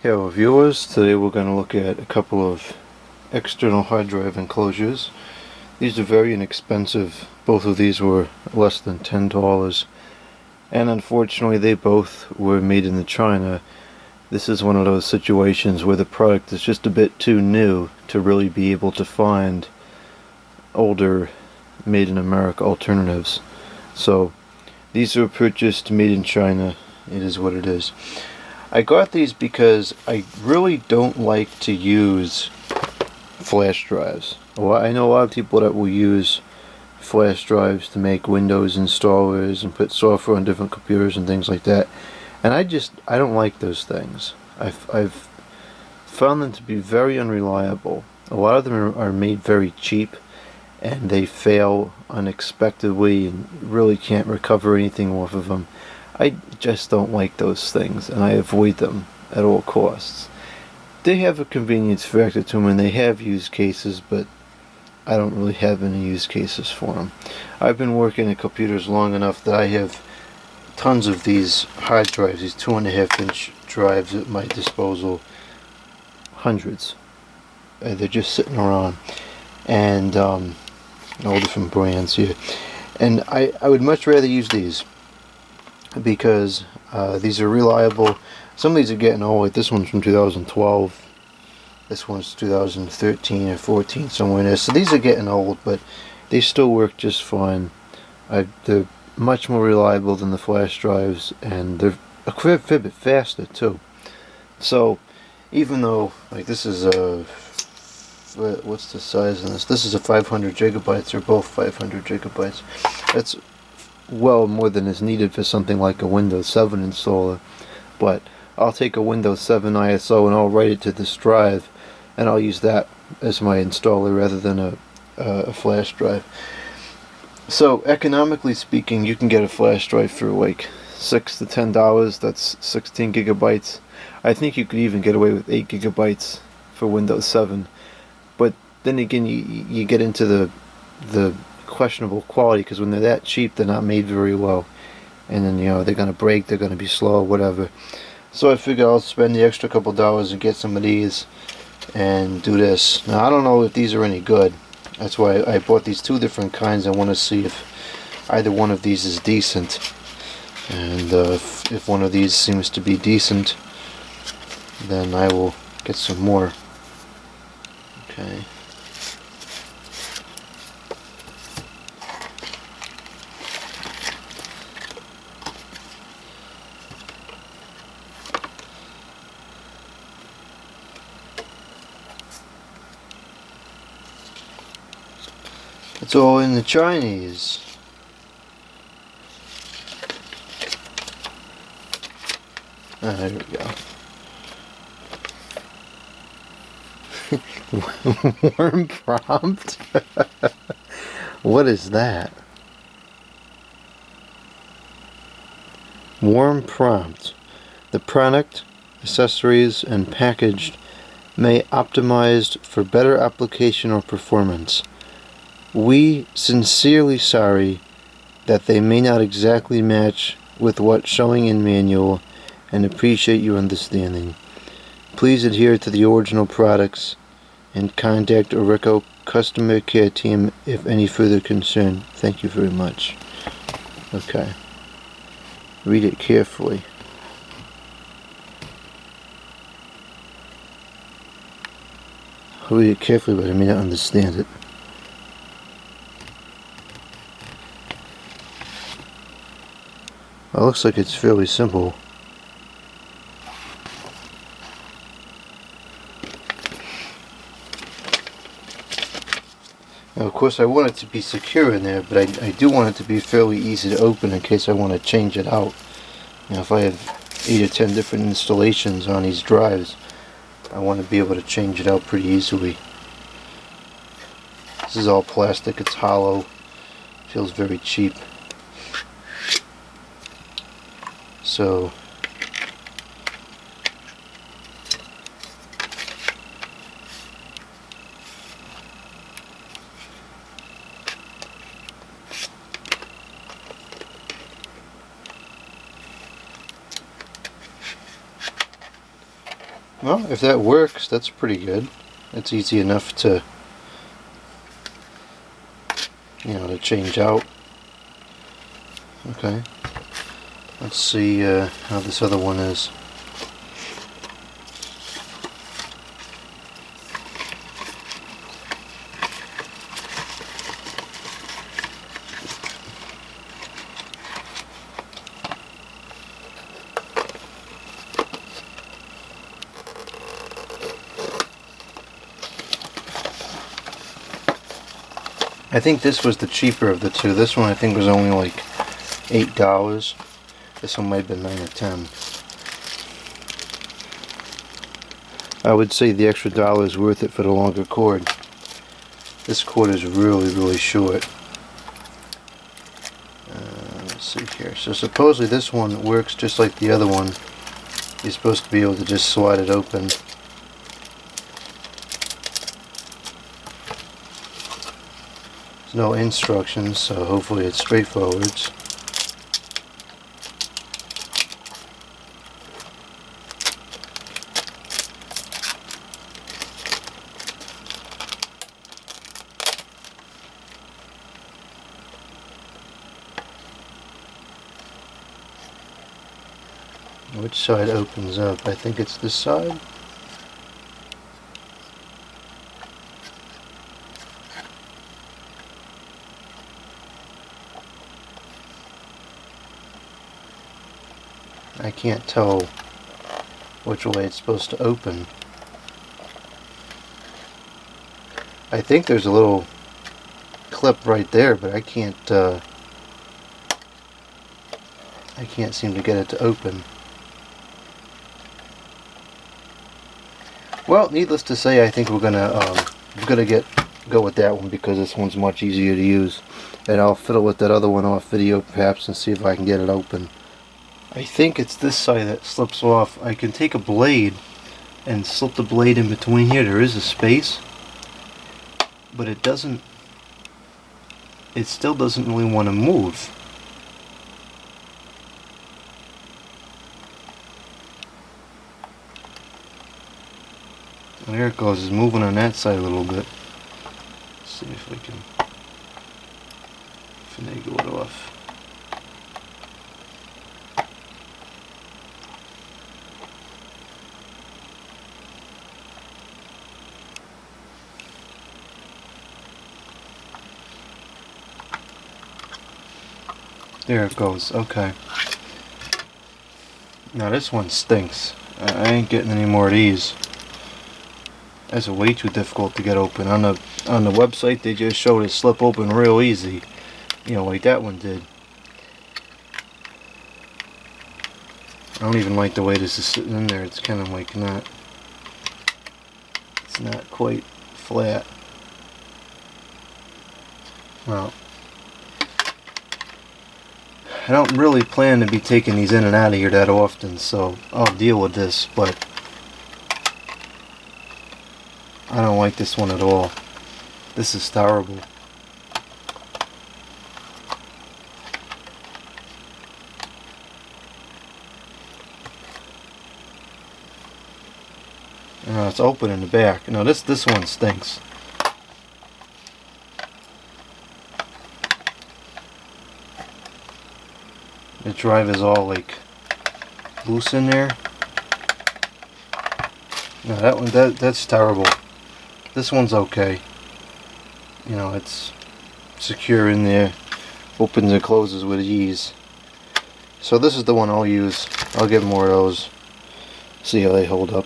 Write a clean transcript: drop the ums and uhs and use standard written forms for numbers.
Hello viewers, today we're going to look at a couple of external hard drive enclosures. These are very inexpensive. Both of these were less than $10, and unfortunately they both were made in China. This is one of those situations where the product is just a bit too new to really be able to find older made in America alternatives. So these were purchased made in China. It is what it is. I got these because I really don't like to use flash drives. Well, I know a lot of people that will use flash drives to make Windows installers and put software on different computers and things like that. And I don't like those things. I've found them to be very unreliable. A lot of them are made very cheap, and they fail unexpectedly and really can't recover anything off of them. I just don't like those things, and I avoid them at all costs. They have a convenience factor to them, and they have use cases, but I don't really have any use cases for them. I've been working at computers long enough that I have tons of these hard drives, these 2.5-inch drives at my disposal. Hundreds. They're just sitting around, and all different brands here. And I would much rather use these, because these are reliable. Some of these are getting old. Like this one's from 2012. This one's 2013 or 14, somewhere in there. So these are getting old, but they still work just fine. They're much more reliable than the flash drives, and they're a fair bit faster too. So even though, like, this is a, what's the size of this? This is a 500 gigabytes. They're both 500 gigabytes. That's well more than is needed for something like a Windows 7 installer, but I'll take a Windows 7 ISO and I'll write it to this drive, and I'll use that as my installer rather than a flash drive. So economically speaking, you can get a flash drive for like $6 to $10. That's 16 gigabytes. I think you could even get away with 8 gigabytes for Windows 7, but then again you get into the questionable quality, because when they're that cheap, they're not made very well, and then they're gonna break, they're gonna be slow, whatever. So I figure I'll spend the extra couple dollars and get some of these and do this. Now I don't know if these are any good. That's why I bought these two different kinds. I want to see if either one of these is decent, and if one of these seems to be decent, then I will get some more. Okay. It's all in the Chinese. There we go. Worm prompt? What is that? Warm prompt. The product, accessories, and packaged may optimized for better application or performance. We sincerely sorry that they may not exactly match with what's showing in manual, and appreciate your understanding. Please adhere to the original products and contact Orico customer care team if any further concern. Thank you very much. Okay. Read it carefully. I'll read it carefully, but I may not understand it. Well, it looks like it's fairly simple. Now, of course, I want it to be secure in there, but I do want it to be fairly easy to open in case I want to change it out. If I have 8 or 10 different installations on these drives, I want to be able to change it out pretty easily. This is all plastic, it's hollow, feels very cheap. So Well, if that works, that's pretty good. It's easy enough to, to change out. Okay. Let's see how this other one is. I think this was the cheaper of the two. This one I think was only like $8. This one might have been 9 or 10. I would say the extra dollar is worth it for the longer cord. This cord is really short. Let's see here. So supposedly this one works just like the other one. You're supposed to be able to just slide it open. There's no instructions, so hopefully it's straightforward. Which side opens up? I think it's this side. I can't tell which way it's supposed to open. I think there's a little clip right there, but I can't seem to get it to open. Well, needless to say, I think we're gonna go with that one because this one's much easier to use, and I'll fiddle with that other one off video perhaps and see if I can get it open. I think it's this side that slips off. I can take a blade and slip the blade in between here. There is a space, but it still doesn't really want to move. There it goes. It's moving on that side a little bit. Let's see if we can finagle it off. There it goes. Okay. Now this one stinks. I ain't getting any more of these. That's way too difficult to get open. On the website they just showed it slip open real easy. Like that one did. I don't even like the way this is sitting in there. It's kind of like it's not quite flat. Well, I don't really plan to be taking these in and out of here that often, so I'll deal with this, but I don't like this one at all. This is terrible. It's open in the back. No, this one stinks. The drive is all like loose in there. No, that one that's terrible. This one's okay. It's secure in there. Opens and closes with ease. So this is the one I'll use. I'll get more of those. See how they hold up.